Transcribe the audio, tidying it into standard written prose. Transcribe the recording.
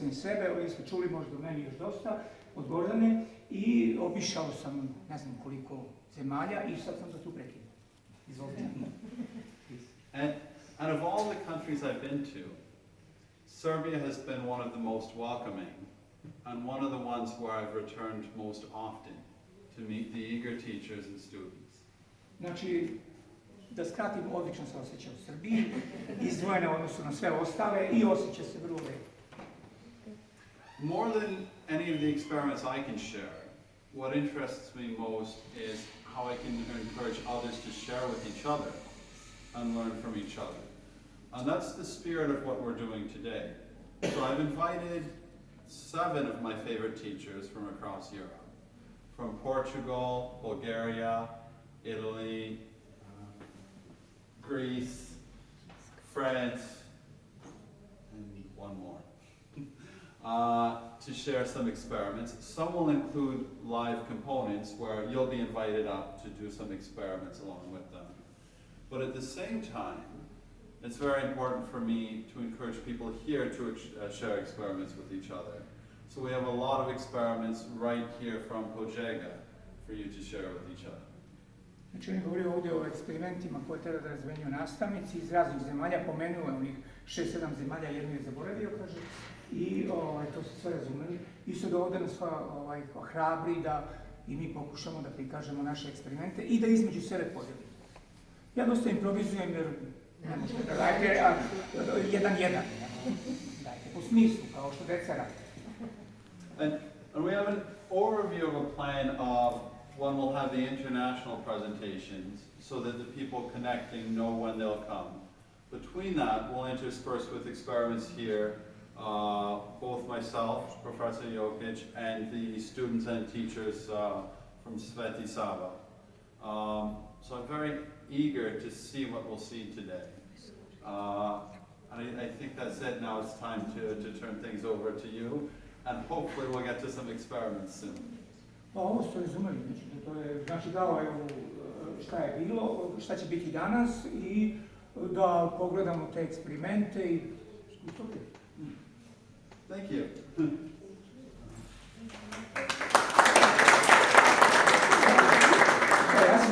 sam i sebe, ovdje ste čuli možda meni još dosta od Gordane i obišao sam ne znam koliko zemalja i sad sam to tu prekinuo. Izvolite. And of all the countries I've been to, Serbia has been one of the most welcoming and one of the ones where I've returned most often to meet the eager teachers and students. Znači, da skratim, odlično se osjeća u Srbiji, izdvojena u odnosu na sve ostale i osjeća se vrlo lepo. More than any of the experiments I can share, what interests me most is how I can encourage others to share with each other and learn from each other. And that's the spirit of what we're doing today. So I've invited 7 of my favorite teachers from across Europe, from Portugal, Bulgaria, Italy, Greece, France, and one more, to share some experiments. Some will include live components where you'll be invited up to do some experiments along with them. But at the same time, it's very important for me to encourage people here to share experiments with each other. So we have a lot of experiments right here from Požega for you to share with each other. Znači, on je govorio ovdje o eksperimentima koje treba da razmenjuju nastavnici iz raznih zemalja, pomenuo je onih 6-7 zemalja, jednu je zaboravio, kaže, i to su sve razumeli. Isto da ovdje nas hrabri da i mi pokušamo da prikažemo naše eksperimente i da između sebe podijelimo. Ja dosta improvizujem jer ne možete da dajte, a jedan. Dajte po smislu, kao što deca radi. And we have an overview of a plan of when we'll have the international presentations so that the people connecting know when they'll come. Between that, we'll intersperse with experiments here, both myself, Professor Jokić, and the students and teachers from Sveti Sava. So I'm very eager to see what we'll see today. And I think that's it. Now it's time to turn things over to you, and hopefully we'll get to some experiments soon. Pa ovo ste razumeli, znači dao je šta je bilo, šta će biti danas i da pogledamo te eksperimente i Thank you.